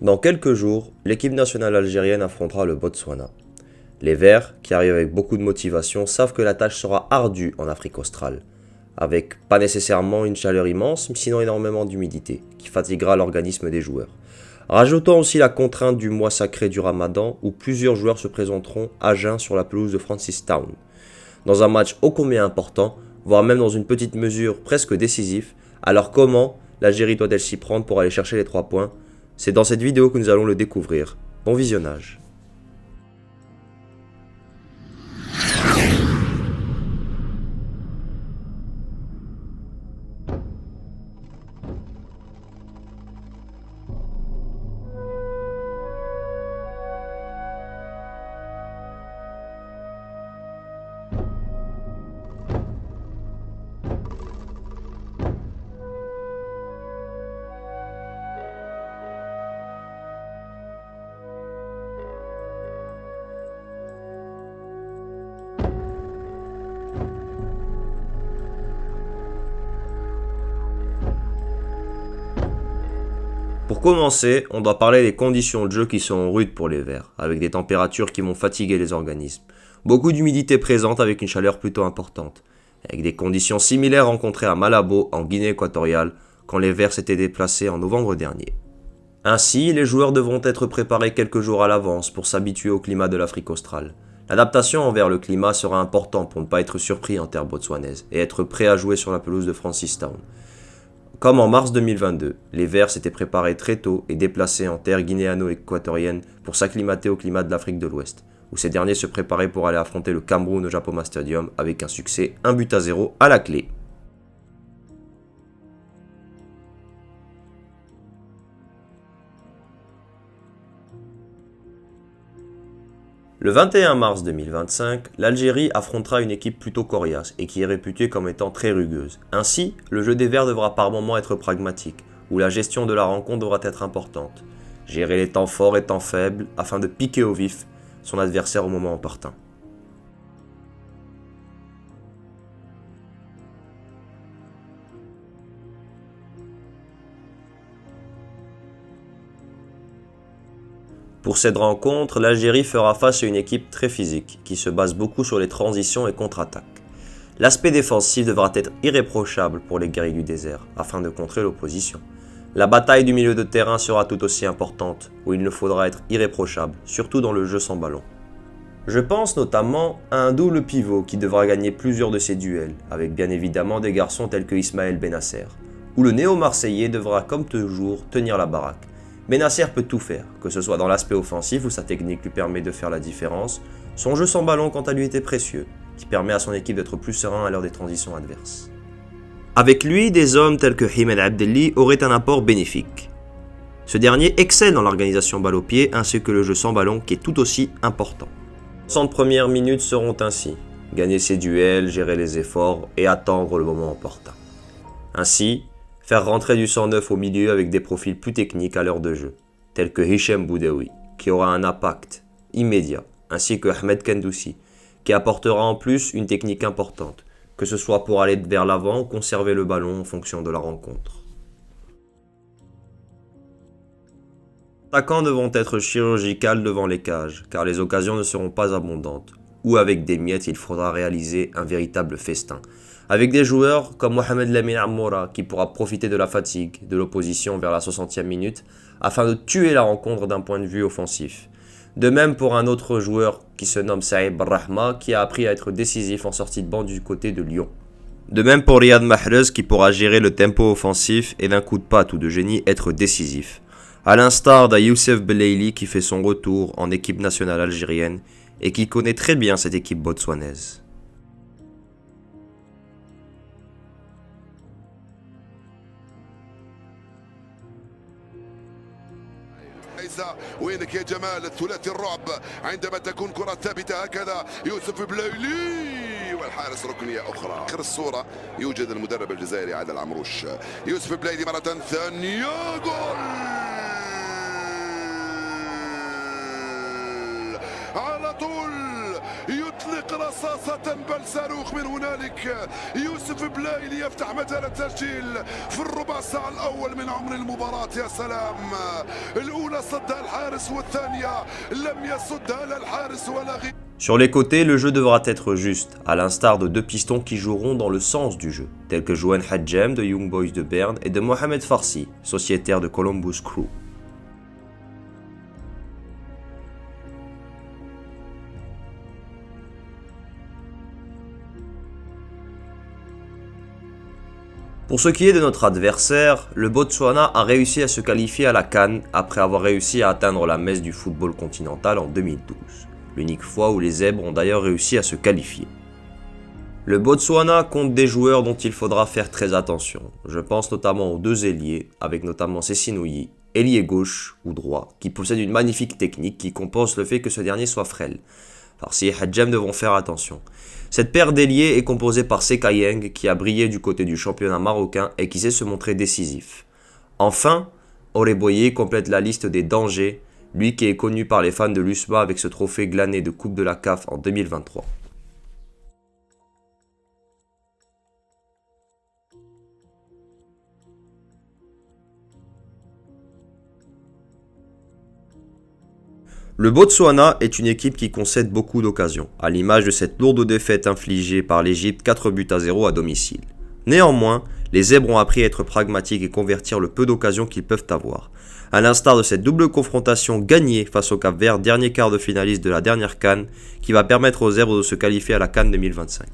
Dans quelques jours, l'équipe nationale algérienne affrontera le Botswana. Les Verts, qui arrivent avec beaucoup de motivation, savent que la tâche sera ardue en Afrique australe, avec pas nécessairement une chaleur immense, mais sinon énormément d'humidité, qui fatiguera l'organisme des joueurs. Rajoutons aussi la contrainte du mois sacré du Ramadan, où plusieurs joueurs se présenteront à jeun sur la pelouse de Francistown. Dans un match ô combien important, voire même dans une petite mesure presque décisif, alors comment l'Algérie doit-elle s'y prendre pour aller chercher les 3 points? C'est dans cette vidéo que nous allons le découvrir. Bon visionnage. Pour commencer, on doit parler des conditions de jeu qui seront rudes pour les Verts, avec des températures qui vont fatiguer les organismes. Beaucoup d'humidité présente avec une chaleur plutôt importante, avec des conditions similaires rencontrées à Malabo, en Guinée équatoriale, quand les Verts s'étaient déplacés en novembre dernier. Ainsi, les joueurs devront être préparés quelques jours à l'avance pour s'habituer au climat de l'Afrique australe. L'adaptation envers le climat sera importante pour ne pas être surpris en terre botswanaise et être prêt à jouer sur la pelouse de Francistown. Comme en mars 2022, les Verts s'étaient préparés très tôt et déplacés en terre guinéano-équatorienne pour s'acclimater au climat de l'Afrique de l'Ouest, où ces derniers se préparaient pour aller affronter le Cameroun au Japoma Stadium avec un succès 1-0 à la clé. Le 21 mars 2025, l'Algérie affrontera une équipe plutôt coriace et qui est réputée comme étant très rugueuse. Ainsi, le jeu des Verts devra par moments être pragmatique, où la gestion de la rencontre devra être importante. Gérer les temps forts et temps faibles afin de piquer au vif son adversaire au moment opportun. Pour cette rencontre, l'Algérie fera face à une équipe très physique, qui se base beaucoup sur les transitions et contre-attaques. L'aspect défensif devra être irréprochable pour les guerriers du désert, afin de contrer l'opposition. La bataille du milieu de terrain sera tout aussi importante, où il ne faudra être irréprochable, surtout dans le jeu sans ballon. Je pense notamment à un double pivot qui devra gagner plusieurs de ses duels, avec bien évidemment des garçons tels que Ismaël Benasser, où le néo-marseillais devra comme toujours tenir la baraque. Benasser peut tout faire, que ce soit dans l'aspect offensif où sa technique lui permet de faire la différence, son jeu sans ballon quant à lui était précieux, qui permet à son équipe d'être plus serein à l'heure des transitions adverses. Avec lui, des hommes tels que Himed Abdelli auraient un apport bénéfique. Ce dernier excelle dans l'organisation balle au pied ainsi que le jeu sans ballon qui est tout aussi important. Les 60 premières minutes seront ainsi, gagner ses duels, gérer les efforts et attendre le moment opportun. Ainsi, faire rentrer du sang neuf au milieu avec des profils plus techniques à l'heure de jeu, tels que Hichem Boudaoui, qui aura un impact immédiat, ainsi que Ahmed Kendoussi, qui apportera en plus une technique importante, que ce soit pour aller vers l'avant ou conserver le ballon en fonction de la rencontre. Les attaquants devront être chirurgicales devant les cages, car les occasions ne seront pas abondantes, ou avec des miettes il faudra réaliser un véritable festin. Avec des joueurs comme Mohamed Lamine Amoura qui pourra profiter de la fatigue de l'opposition vers la 60e minute afin de tuer la rencontre d'un point de vue offensif. De même pour un autre joueur qui se nomme Saïd Brahma qui a appris à être décisif en sortie de banc du côté de Lyon. De même pour Riyad Mahrez qui pourra gérer le tempo offensif et d'un coup de patte ou de génie être décisif. À l'instar d'un Youssef Belaïli qui fait son retour en équipe nationale algérienne et qui connaît très bien cette équipe botswanaise. وينك يا جمال الثلاثي الرعب عندما تكون كرة ثابتة هكذا يوسف بلايلي والحارس ركنية أخرى. آخر الصورة يوجد المدرب الجزائري عادل العمروش. يوسف بلايلي مرة ثانية جول على طول يطلق تطلق رصاصة بل صاروخ من هنالك. يوسف بلايلي يفتح مجال التسجيل في الربع ساعة الأول من عمر المباراة. يا سلام، الأولى صدها الحارس والثانية لم يصدها لا الحارس ولا غيره. Sur les côtés, le jeu devra être juste, à l'instar de deux pistons qui joueront dans le sens du jeu, tels que Johan Hadjem de Young Boys de Berne et de Mohamed Farsi, sociétaire de Columbus Crew. Pour ce qui est de notre adversaire, le Botswana a réussi à se qualifier à la CAN après avoir réussi à atteindre la messe du football continental en 2012. L'unique fois où les Zèbres ont d'ailleurs réussi à se qualifier. Le Botswana compte des joueurs dont il faudra faire très attention. Je pense notamment aux deux ailiers, avec notamment Sessinouyi, ailier gauche ou droit, qui possède une magnifique technique qui compense le fait que ce dernier soit frêle. Farsi et Hadjem devront faire attention. Cette paire d'ailiers est composée par Sekayeng, qui a brillé du côté du championnat marocain et qui sait se montrer décisif. Enfin, Oreboye complète la liste des dangers, lui qui est connu par les fans de l'USMA avec ce trophée glané de Coupe de la CAF en 2023. Le Botswana est une équipe qui concède beaucoup d'occasions, à l'image de cette lourde défaite infligée par l'Égypte 4-0 à domicile. Néanmoins, les Zèbres ont appris à être pragmatiques et convertir le peu d'occasions qu'ils peuvent avoir. À l'instar de cette double confrontation gagnée face au Cap-Vert, dernier quart de finaliste de la dernière CAN, qui va permettre aux Zèbres de se qualifier à la CAN 2025.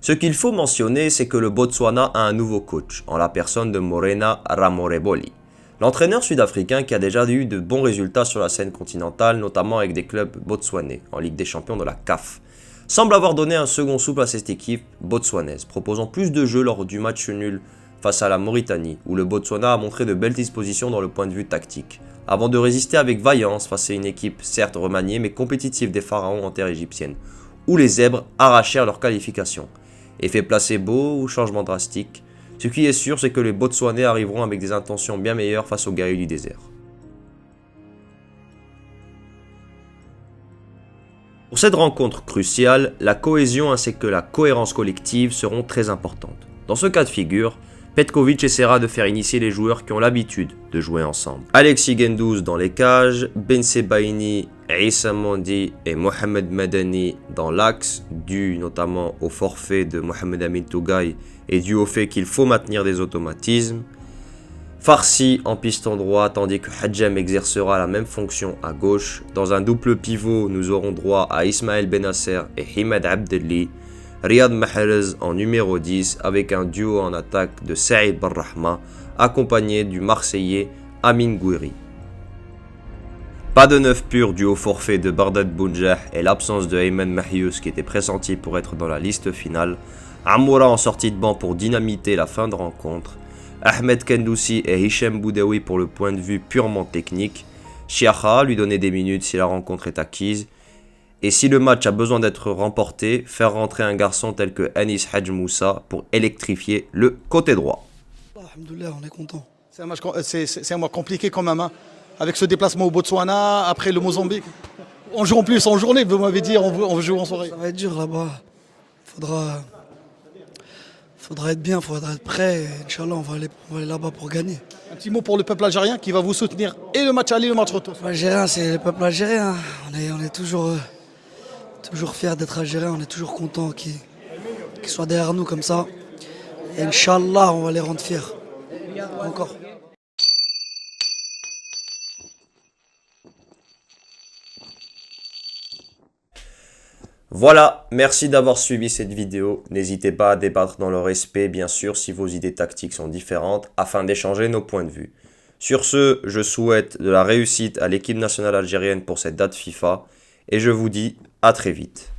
Ce qu'il faut mentionner, c'est que le Botswana a un nouveau coach, en la personne de Morena Ramoreboli. L'entraîneur sud-africain qui a déjà eu de bons résultats sur la scène continentale, notamment avec des clubs botswanais en Ligue des Champions de la CAF, semble avoir donné un second souffle à cette équipe botswanaise, proposant plus de jeux lors du match nul face à la Mauritanie, où le Botswana a montré de belles dispositions dans le point de vue tactique, avant de résister avec vaillance face à une équipe certes remaniée mais compétitive des pharaons en terre égyptienne, où les Zèbres arrachèrent leur qualification. Effet placebo ou changement drastique, ce qui est sûr, c'est que les Botswanais arriveront avec des intentions bien meilleures face aux guerriers du désert. Pour cette rencontre cruciale, la cohésion ainsi que la cohérence collective seront très importantes. Dans ce cas de figure, Petkovic essaiera de faire initier les joueurs qui ont l'habitude de jouer ensemble. Alexis Gendouzi dans les cages, Ben Sebaini, Issa Mondi et Mohamed Madani dans l'axe, dû notamment au forfait de Mohamed Amin Tougaï et dû au fait qu'il faut maintenir des automatismes. Farsi en piston droit, tandis que Hadjem exercera la même fonction à gauche. Dans un double pivot, nous aurons droit à Ismaël Benasser et Himed Abdelli. Riyad Mahrez en numéro 10 avec un duo en attaque de Saïd Barrahma accompagné du Marseillais Amin Gouiri. Pas de neuf pur dû au forfait de Bardad Bounjah et l'absence de Ayman Mahious qui était pressenti pour être dans la liste finale. Amoura en sortie de banc pour dynamiter la fin de rencontre. Ahmed Kendoussi et Hichem Boudaoui pour le point de vue purement technique. Chiacha lui donner des minutes si la rencontre est acquise. Et si le match a besoin d'être remporté, faire rentrer un garçon tel que Anis Hadj Moussa pour électrifier le côté droit. Alhamdoulilah, on est content. C'est un match compliqué quand même, hein. Avec ce déplacement au Botswana, après le Mozambique. On joue en plus en journée, vous m'avez dit, on joue en soirée. Ça va être dur là-bas. Faudra être bien, faudra être prêt. Inch'Allah, on va aller là-bas pour gagner. Un petit mot pour le peuple algérien qui va vous soutenir et le match aller et le match retour. Algérien, c'est le peuple algérien. On est toujours fiers d'être algérien, on est toujours content qu'ils soient derrière nous comme ça. Et Inch'Allah, on va les rendre fiers. Encore. Voilà, merci d'avoir suivi cette vidéo. N'hésitez pas à débattre dans le respect, bien sûr, si vos idées tactiques sont différentes, afin d'échanger nos points de vue. Sur ce, je souhaite de la réussite à l'équipe nationale algérienne pour cette date FIFA, et je vous dis à très vite.